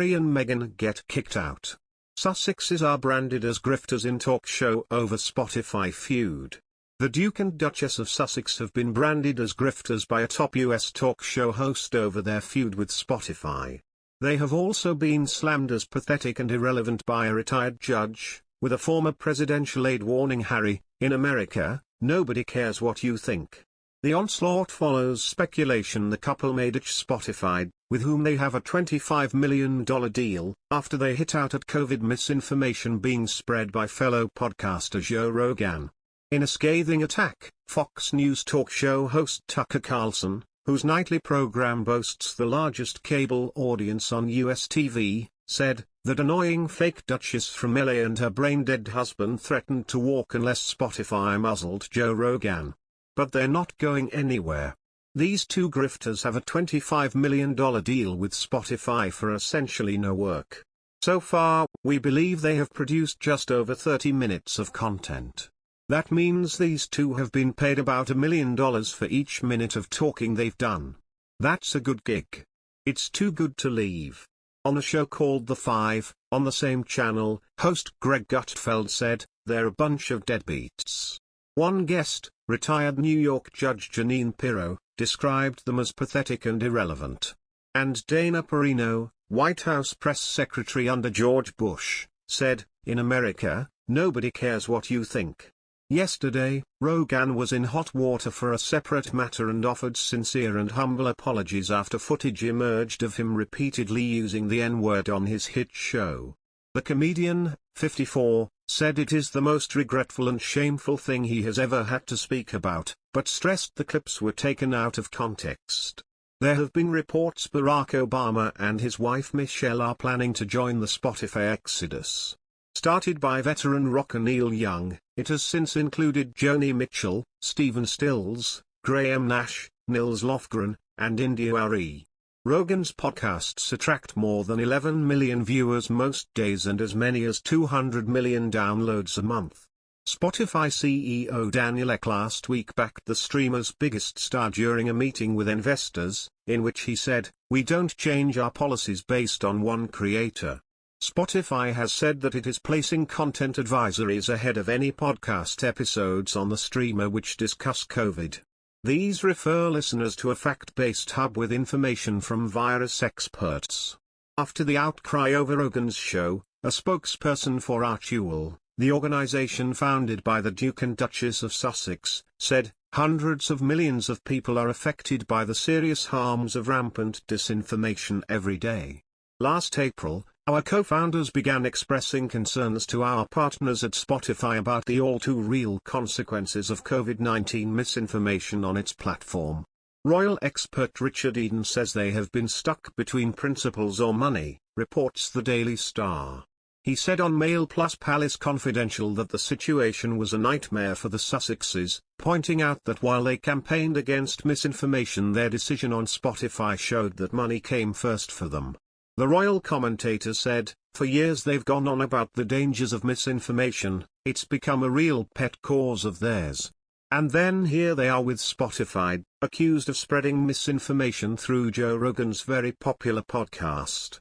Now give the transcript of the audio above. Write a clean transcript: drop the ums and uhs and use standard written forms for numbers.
Harry and Meghan get kicked out. Sussexes are branded as grifters in talk show over Spotify feud. The Duke and Duchess of Sussex have been branded as grifters by a top US talk show host over their feud with Spotify. They have also been slammed as pathetic and irrelevant by a retired judge, with a former presidential aide warning Harry, "In America, nobody cares what you think." The onslaught follows speculation the couple made at Spotify, with whom they have a $25 million deal, after they hit out at COVID misinformation being spread by fellow podcaster Joe Rogan. In a scathing attack, Fox News talk show host Tucker Carlson, whose nightly program boasts the largest cable audience on US TV, said, "That annoying fake duchess from LA and her brain-dead husband threatened to walk unless Spotify muzzled Joe Rogan. But they're not going anywhere. These two grifters have a $25 million deal with Spotify for essentially no work. So far, we believe they have produced just over 30 minutes of content. That means these two have been paid about $1 million for each minute of talking they've done. That's a good gig. It's too good to leave." On a show called The Five, on the same channel, host Greg Gutfeld said, "They're a bunch of deadbeats." One guest, retired New York Judge Jeanine Pirro, described them as pathetic and irrelevant. And Dana Perino, White House press secretary under George Bush, said, "In America, nobody cares what you think." Yesterday, Rogan was in hot water for a separate matter and offered sincere and humble apologies after footage emerged of him repeatedly using the N-word on his hit show. The comedian, 54, said it is the most regretful and shameful thing he has ever had to speak about, but stressed the clips were taken out of context. There have been reports Barack Obama and his wife Michelle are planning to join the Spotify exodus. Started by veteran rocker Neil Young, it has since included Joni Mitchell, Stephen Stills, Graham Nash, Nils Lofgren, and India Arie. Rogan's podcasts attract more than 11 million viewers most days and as many as 200 million downloads a month. Spotify CEO Daniel Ek last week backed the streamer's biggest star during a meeting with investors, in which he said, "We don't change our policies based on one creator." Spotify has said that it is placing content advisories ahead of any podcast episodes on the streamer which discuss COVID. These refer listeners to a fact-based hub with information from virus experts. After the outcry over Rogan's show, a spokesperson for Archewell, the organization founded by the Duke and Duchess of Sussex, said, "Hundreds of millions of people are affected by the serious harms of rampant disinformation every day. Last April, our co-founders began expressing concerns to our partners at Spotify about the all-too-real consequences of COVID-19 misinformation on its platform." Royal expert Richard Eden says they have been stuck between principles or money, reports the Daily Star. He said on Mail Plus Palace Confidential that the situation was a nightmare for the Sussexes, pointing out that while they campaigned against misinformation, their decision on Spotify showed that money came first for them. The royal commentator said, "For years they've gone on about the dangers of misinformation, it's become a real pet cause of theirs. And then here they are with Spotify, accused of spreading misinformation through Joe Rogan's very popular podcast."